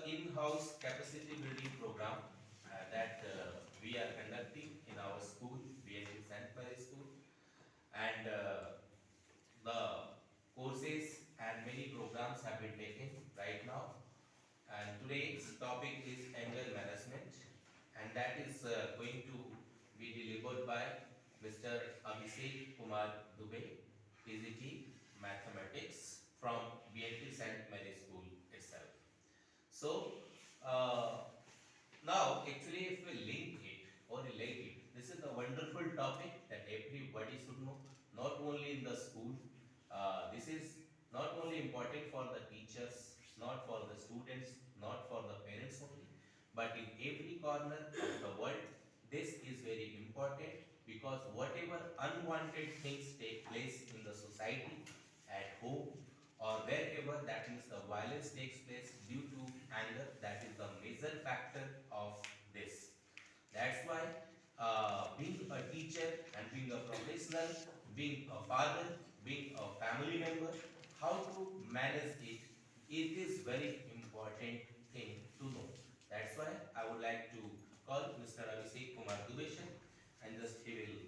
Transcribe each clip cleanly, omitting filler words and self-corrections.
in-house capacity building program that we are conducting in our school, BNT St. Mary School, and the courses and many programs have been taken right now. And today's topic is anger management, and that is going to be delivered by Mr. Abhishek Kumar Dubey, PGT Mathematics from BNT St. Mary School itself. So, uh, now actually if we link it or relate it, this is a wonderful topic that everybody should know, not only in the school. This is not only important for the teachers, not for the students, not for the parents only, but in every corner of the world. This is very important because whatever unwanted things take place in the society, at home, or wherever, that means the violence takes place due to anger, that is the major factor of this. That's why being a teacher and being a professional, being a father, being a family member, how to manage it, it is very important thing to know. That's why I would like to call Mr. Abhishek Kumar Dubeshan, and just he will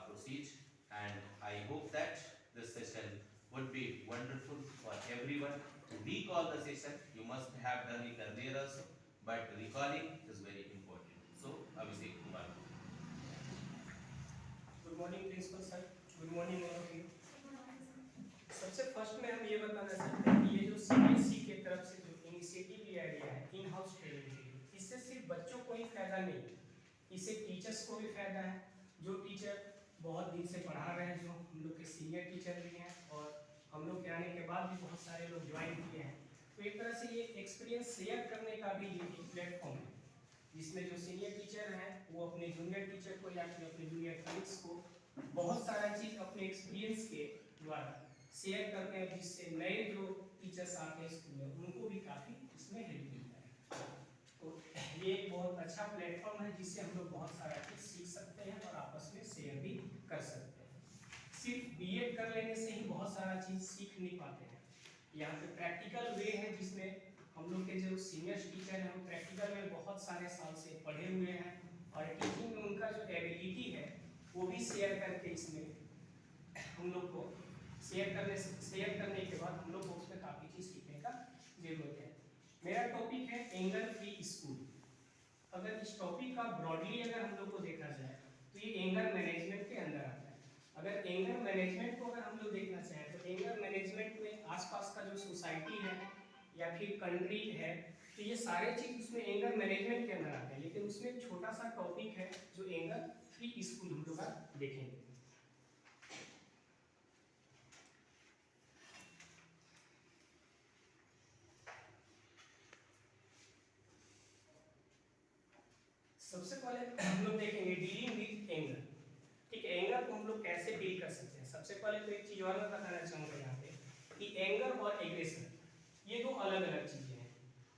proceed. And I hope that this session would be wonderful for everyone. To recall the session, you must have done it earlier also, but recalling is very important. So, Abhishek Kumar. Good morning principal sir, good morning all of you. सबसे first में हम ये बताना चाहते हैं कि ये जो सीबीएसई के तरफ से जो इनिशिएटिव लिया गया है इन हाउस ट्रेनिंग के लिए, इससे सिर्फ बच्चों को ही फायदा नहीं, इससे टीचर्स को भी फायदा है। जो टीचर बहुत दिन से पढ़ा रहे हैं, जो हम लोग के सीनियर टीचर भी हैं और हम लोग के आने के बाद भी बहुत सारे लोग ज्वाइन किए हैं, तो एक तरह से ये एक्सपीरियंस शेयर करने का भी ये एक प्लेटफॉर्म है, जिसमें जो सीनियर टीचर हैं वो अपने जूनियर टीचर को या फिर अपने जूनियर कलीग्स को बहुत सारा चीज़ अपने एक्सपीरियंस के द्वारा शेयर करते हैं, जिससे नए जो टीचर्स आते हैं स्कूल में उनको भी काफ़ी इसमें हेल्प मिलता है। तो ये एक बहुत अच्छा प्लेटफॉर्म है जिससे हम लोग बहुत सारा चीज़ सीख सकते हैं और आपस में शेयर भी कर सकते हैं। सिर्फ बीएड कर लेने से ही बहुत सारा चीज़ सीख नहीं पाते हैं। यहाँ पे प्रैक्टिकल वे है जिसमें हम लोग के जो सीनियर टीचर हैं वो प्रैक्टिकल में बहुत सारे साल से पढ़े हुए हैं और टीचिंग में उनका जो एबिलिटी है वो भी शेयर करके इसमें हम लोग को शेयर करने के बाद हम लोग को उसमें काफ़ी चीज़ सीखने का जरूरत है। मेरा टॉपिक है एंगर फ्री स्कूल। अगर इस टॉपिक का ब्रॉडली अगर हम लोग को देखा जाए तो ये एंगर मैनेजमेंट के अंदर आता है। अगर एंगर मैनेजमेंट को अगर हम लोग देखना चाहें तो एंगर मैनेजमेंट में आसपास का जो सोसाइटी है या फिर कंट्री है, तो ये सारे चीज उसमें एंगर मैनेजमेंट के अंदर आते हैं, लेकिन उसमें एक छोटा सा टॉपिक है जो एंगर फ्री स्कूल हम लोग देखेंगे। सबसे पहले हम लोग देखेंगे डीलिंग विद एंगर। ठीक है, एंगर को हम लोग कैसे डील कर सकते हैं। सबसे पहले तो एक चीज और मैं बताना चाहूँगा यहाँ पे कि एंगर और एग्रेशन ये दो अलग अलग चीजें हैं।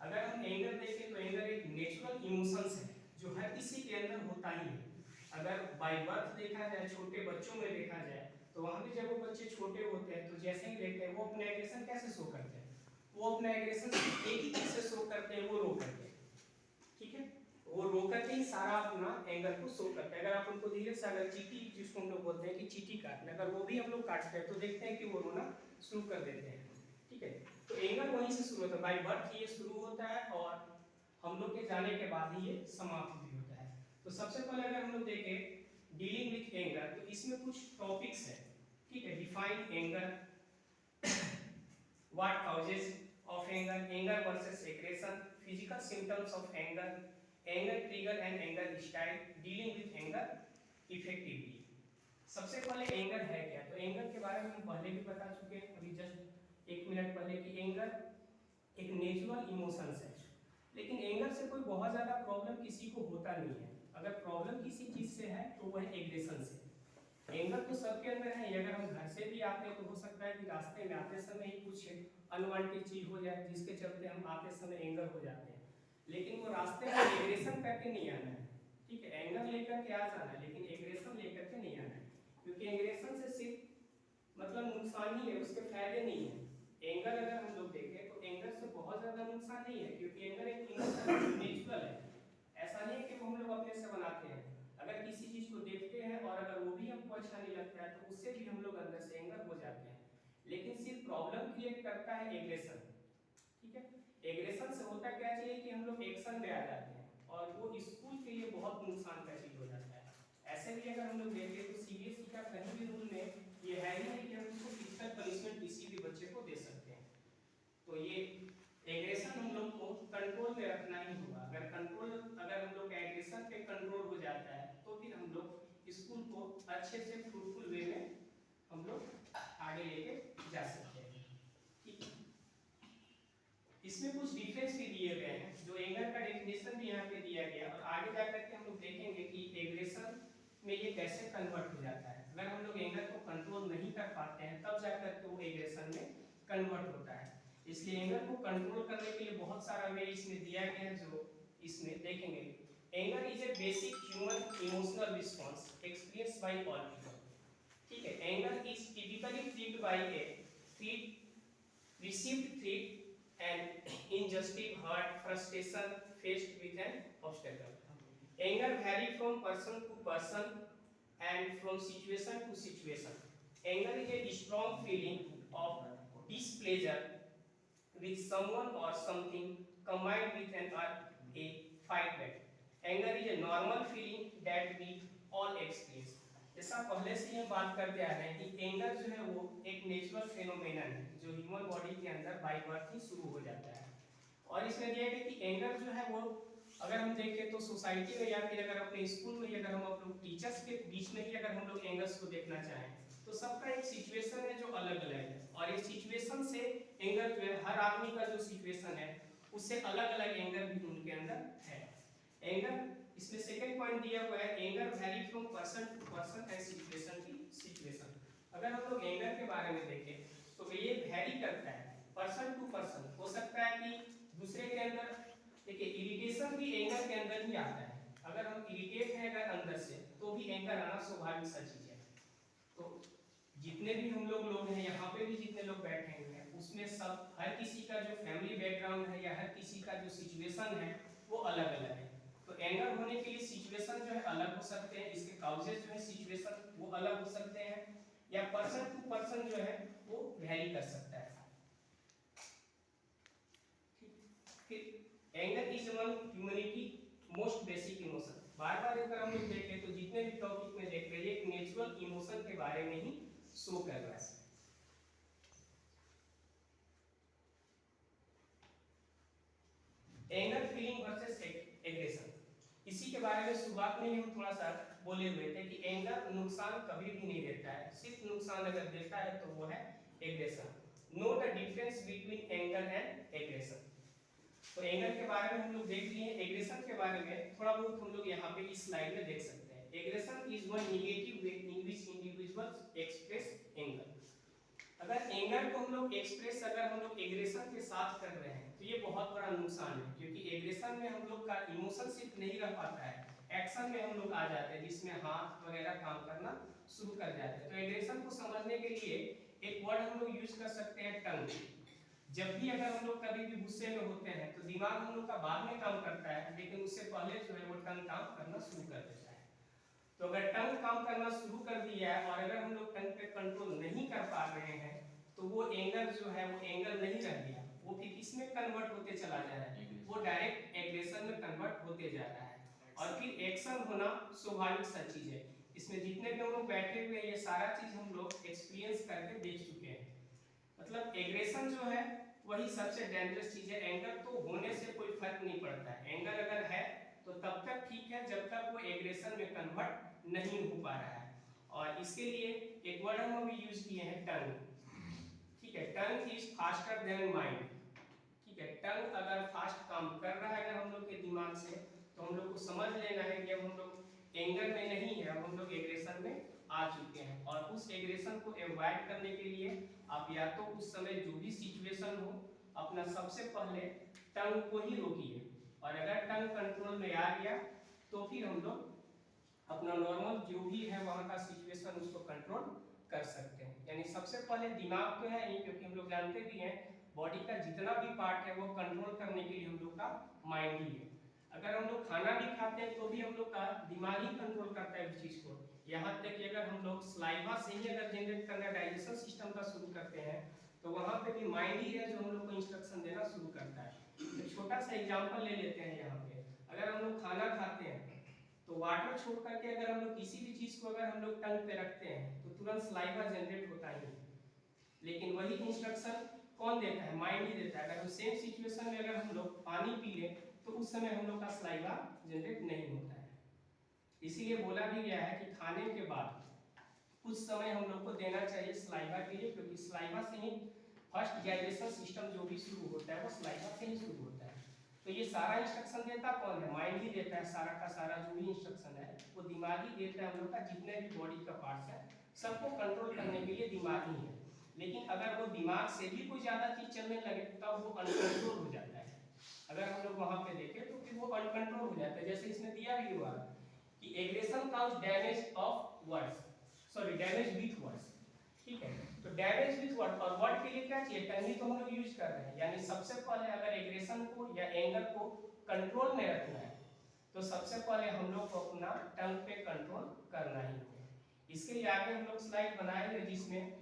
अगर हम एंगर देखें तो एंगर एक नेचुरल इमोशंस है जो हर किसी के अंदर होता ही है। अगर बाय बर्थ देखा जाए, छोटे बच्चों में देखा जाए, तो वहाँ भी जब वो बच्चे छोटे होते हैं तो जैसे ही देखते हैं वो अपना एग्रेशन कैसे शो करते हैं, वो अपना एग्रेशन एक ही चीज से शो करते हैं, वो रो करके। ठीक है, वो रो करके ही सारा अपना एंगर को शो करते हैं। अगर आप उनको धीरे से अगर चीटी, जिसको हम लोग बोलते हैं कि चीटी काटना, अगर वो भी हम लोग काटते हैं तो देखते हैं कि वो रोना शुरू कर देते हैं। ठीक है, तो एंगर वहीं से शुरू होता है, बाय बर्थ ये शुरू होता है और हम लोग के जाने के बाद ही ये समाप्त भी होता है। तो सबसे पहले अगर हम लोग देखें डीलिंग विथ एंगर, तो इसमें कुछ टॉपिक्स है। ठीक है, define anger, what causes of anger, anger versus aggression, physical symptoms of anger, anger trigger and anger style, dealing with anger effectively. सबसे पहले एंगर है क्या, तो एंगर के बारे में हम पहले भी बता चुके हैं, अभी जस्ट एक मिनट पहले, कि एंगर एक नेचुरल इमोशंस है, लेकिन एंगर से कोई बहुत ज़्यादा प्रॉब्लम किसी को होता नहीं है। अगर प्रॉब्लम किसी चीज़ से है तो वह एग्रेशन से। एंगर तो सबके अंदर है, अगर हम घर से भी आते हैं तो हो सकता है कि रास्ते में आते समय ही कुछ अनवांटेड चीज़ हो जाए जिसके चलते हम आते समय एंगर हो जाते हैं, लेकिन वो रास्ते में एग्रेशन करके नहीं आना है। ठीक है, एंगर लेकर के आ जाना है लेकिन एग्रेशन लेकर के नहीं आना है, क्योंकि एग्रेशन से सिर्फ मतलब नुकसान ही है, उसके फायदे नहीं है। एंगर अगर हम लोग देखें तो एंगर से बहुत ज़्यादा ज्यादा नुकसान नहीं है, क्योंकि एंगर एक इमोशन नेचुरल है, ऐसा नहीं है कि वो हम लोग अपने से बनाते हैं। अगर किसी चीज को देखते हैं और अगर वो भी हमको अच्छा नहीं लगता है तो उससे भी हम लोग अंदर से एंगर हो जाते हैं। लेकिन सिर्फ प्रॉब्लम क्रिएट करता है एग्रेशन, ठीक है। एग्रेशन से होता क्या चाहिए कि हम लोग एक्शन में आ जाते हैं और वो स्कूल के लिए बहुत नुकसान का चीज हो जाता है। ऐसे भी अगर हम लोग देखें तो सीबीएसई का कहीं भी रूल में ये है ही नहीं कि हम उसको फिजिकल पनिशमेंट किसी भी बच्चे को दे सकते हैं। तो ये एग्रेशन हम लोग को कंट्रोल में रखना ही होगा। अगर हम लोग का एग्रेशन पे कंट्रोल हो जाता है तो फिर हम लोग स्कूल को अच्छे से फ्रूटफुल वे में हम लोग आगे लेके जा सकते हैं, ठीक है। इसमें कुछ डिफरेंस भी दिए गए हैं, जो एंगर का डेफिनेशन भी यहाँ पे दिया गया और आगे जाकर के हम लोग देखेंगे कि एग्रेशन में ये कैसे कन्वर्ट हो जाता है। अगर हम लोग एंगर को कंट्रोल नहीं कर पाते हैं तब जाकर के वो एग्रेशन में कन्वर्ट होता है। इसलिए एंगर को कंट्रोल करने के लिए बहुत सारा वे इसमें दिया गया है, जो इसमें देखेंगे। Anger is a basic human emotional response experience by all people, ठीक है। Anger is typically triggered by a threat received threat and injustice, hurt, frustration faced with an obstacle. Anger vary from person to person and from situation to situation. Anger is a strong feeling of displeasure with someone or something combined with a fight back. Anger is a normal feeling that we all experience. जैसा पहले से हम बात करते आ रहे हैं कि anger जो है वो एक नेचुरल फेनोमेनन है जो ह्यूमन बॉडी के अंदर बाय बर्थ ही शुरू हो जाता है। और इसमें दिया गया कि एंगर जो है वो अगर हम देखें तो सोसाइटी में या फिर अगर अपने स्कूल में अगर हम लोग टीचर्स के बीच में ही अगर हम लोग एंगर्स को देखना चाहें तो सबका एक सिचुएशन है जो अलग अलग है और ये सिचुएशन से एंगर जो है हर आदमी का जो सिचुएशन है उससे अलग अलग एंगर भी उनके अंदर है। एंगर इसमें सेकंड पॉइंट दिया हुआ है, anger vary from person to person and situation to situation. अगर हम लोग एंगर के बारे में देखें तो ये वैरी करता है पर्सन टू पर्सन। हो सकता है कि दूसरे के अंदर देखिए इरिटेशन भी एंगर के अंदर ही आता है। अगर हम इरिटेट हैं अगर अंदर से तो भी एंगर आना स्वाभाविक सा चीज है। तो जितने भी हम लोग हैं यहाँ पे भी जितने लोग बैठे हुए हैं उसमें सब हर किसी का जो फैमिली बैकग्राउंड है या हर किसी का जो सिचुएशन है वो अलग अलग है। तो एंगर होने के लिए सिचुएशन जो है अलग हो सकते हैं, इसके काउजेस जो है सिचुएशन वो अलग हो सकते हैं या पर्सन टू पर्सन जो है वो वेरी कर सकता है। फिर anger is one humanity most basic emotion. बार-बार अगर हम लोग देखें तो जितने भी टॉपिक में देख रहे हैं एक नेचुरल इमोशन के बारे में ही शो कर रहा है। एंगर फीलिंग वर्सेस एग्रेशन, इसी के बारे में शुरुआत में ही हम थोड़ा सा बोले हुए थे कि एंगर नुकसान कभी भी नहीं देता है, सिर्फ नुकसान अगर देता है तो वो है aggression. Know the difference between anger and aggression. तो एंगर के बारे में हम लोग देख लिए, एग्रेशन के बारे में थोड़ा बहुत हम लोग यहाँ पे इस स्लाइड में देख सकते हैं। Aggression is one negative way in which individuals express anger. अगर एंगर को हम लोग एक्सप्रेस अगर हम लोग एग्रेशन के साथ कर रहे हैं तो ये बहुत बड़ा नुकसान है, क्योंकि एग्रेशन में हम लोग का इमोशन सिर्फ नहीं रह पाता है, एक्शन में हम लोग आ जाते हैं जिसमें हाथ वगैरह काम करना शुरू कर जाते हैं। तो एग्रेशन को समझने के लिए एक वर्ड हम लोग यूज कर सकते हैं टंग। जब भी अगर हम लोग कभी भी गुस्से में होते हैं तो दिमाग हम लोग का बाद में काम करता है, लेकिन उससे पहले जो है वो टंग काम करना शुरू कर देता है। तो अगर टंग काम करना शुरू कर दिया है और अगर हम लोग टंग पे कंट्रोल नहीं कर पा रहे हैं तो वो एंगर जो है वो एंगर नहीं रह गया, वो फिर किसमें कन्वर्ट होते चला जा रहा है, वो डायरेक्ट एग्रेशन में कन्वर्ट होते जा रहा है। और फिर एक्शन होना स्वाभाविक सा चीज है। इसमें जितने भी हम लोग बैठे हुए हैं ये सारा चीज हम लोग एक्सपीरियंस करके देख चुके हैं। मतलब एग्रेशन जो है वही सबसे डेंजरस चीज है। एंगर तो होने से कोई फर्क नहीं पड़ता है, एंगर अगर है तो तब तक ठीक है जब तक वो एग्रेशन में कन्वर्ट नहीं हो पा रहा है। और इसके लिए एक वर्ड हम अभी यूज किए हैं टंग, ठीक है। Tongue is faster than mind, ठीक है। टंग अगर फास्ट काम कर रहा है अगर हम लोग के दिमाग से तो हम लोग को समझ लेना है कि अब हम लोग एंगर में नहीं है, अब हम लोग एग्रेशन में आ चुके हैं। और उस एग्रेशन को अवॉइड करने के लिए आप या तो उस समय जो भी सिचुएशन हो अपना सबसे पहले टंग को ही रोकिए, और अगर टंग कंट्रोल में आ गया तो फिर हम लोग अपना नॉर्मल जो भी है वहाँ का सिचुएशन उसको कंट्रोल कर सकते हैं। यानी सबसे पहले दिमाग तो है ही, क्योंकि हम लोग जानते भी हैं बॉडी का जितना भी पार्ट है वो कंट्रोल करने के लिए हम लोग का माइंड ही है। अगर हम लोग खाना भी खाते हैं तो भी हम लोग का दिमाग ही कंट्रोल करता है उस चीज को। यहाँ तक कि अगर हम लोग सलाइवा से ही अगर जनरेट करना डाइजेशन सिस्टम का शुरू करते हैं तो वहाँ पे भी माइंड ही है जो हम लोग को इंस्ट्रक्शन देना शुरू करता है। एक छोटा सा एग्जांपल ले लेते हैं यहाँ पे, अगर हम लोग खाना खाते हैं तो वाटर छोड़ करके अगर हम लोग किसी भी चीज को अगर हम लोग टंग पे रखते हैं तो तुरंत सलाइवा जनरेट होता ही है, लेकिन वही इंस्ट्रक्शन कौन देता है? माइंड ही देता है। अगर हम सेम सिचुएशन में अगर हम लोग पानी पी लें तो उस समय हम लोग का सलाइवा जनरेट नहीं होता है। इसीलिए बोला भी गया है कि खाने के बाद कुछ समय हम लोग को देना चाहिए सलाइवा के लिए, क्योंकि सलाइवा से ही फर्स्ट डाइजेशन सिस्टम जो भी शुरू होता है वो सलाइवा से ही शुरू होता है। तो ये सारा इंस्ट्रक्शन देता कौन है? माइंड ही देता है। सारा का सारा जो भी इंस्ट्रक्शन है वो दिमाग ही देता है। हम लोग का जितने भी बॉडी का पार्ट्स है सबको कंट्रोल करने के लिए दिमाग ही है। लेकिन अगर वो दिमाग से भी कोई ज्यादा चीज चलने लगे तब वो अनकंट्रोल हो जाता है। अगर हम लोग वहां पे देखें तो फिर वो अनकंट्रोल हो जाता है। जैसे इसमें दिया भी हुआ कि aggression cause damage of words, sorry damage with words, ठीक है। तो डैमेज विथ वर्ड, और वर्ड के लिए क्या चाहिए? टंग ही तो हम लोग यूज कर रहे हैं। यानी सबसे पहले अगर एग्रेशन को या एंगर को कंट्रोल में रखना है तो सबसे पहले हम लोग को अपना टंग पे कंट्रोल करना ही है। इसके लिए आगे हम लोग स्लाइड बनाएंगे जिसमें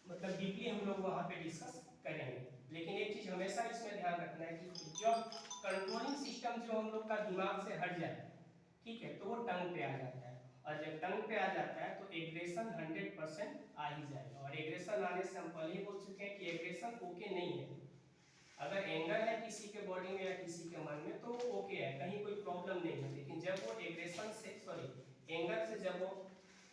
मतलब डीपली हम लोग वहां पे डिस्कस करेंगे। लेकिन एक चीज हमेशा इसमें ध्यान रखना है कि जब कंट्रोलिंग सिस्टम जो हम लोग का दिमाग से हट जाए, ठीक है, तो वो टंग पे आ जाता है। और जब टंग पे आ जाता है तो एग्रेशन 100% आ ही जाएगा। और एग्रेशन आने से हम पहले ही बोल चुके हैं कि एग्रेशन ओके नहीं है। अगर एंगर है किसी के बॉडी में या किसी के मन में तो वो ओके है, कहीं कोई प्रॉब्लम नहीं है। लेकिन जब वो एग्रेशन से एंगर से जब वो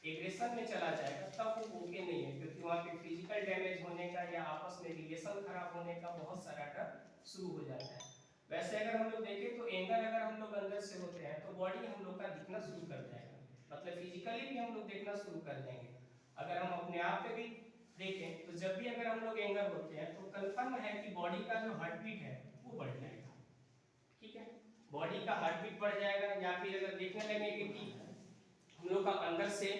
एग्रेशन में चला जाएगा तब वो ओके नहीं है, क्योंकि वहाँ पे फिजिकल डैमेज होने का या आपस में रिलेशन खराब होने का बहुत सारा डर शुरू हो जाता है। वैसे अगर हम लोग देखें तो एंगर अगर हम लोग अंदर से होते हैं तो बॉडी हम लोग का दिखना शुरू कर जाएगा, मतलब फिजिकली भी हम लोग देखना शुरू कर देंगे। अगर हम अपने आप पे भी देखें तो जब भी अगर हम लोग एंगर होते हैं तो कंफर्म है कि बॉडी का जो हार्ट बीट है वो बढ़ जाएगा, ठीक है। बॉडी का हार्ट बीट बढ़ जाएगा, या फिर अगर देखने लगेंगे कि हम लोग का अंदर से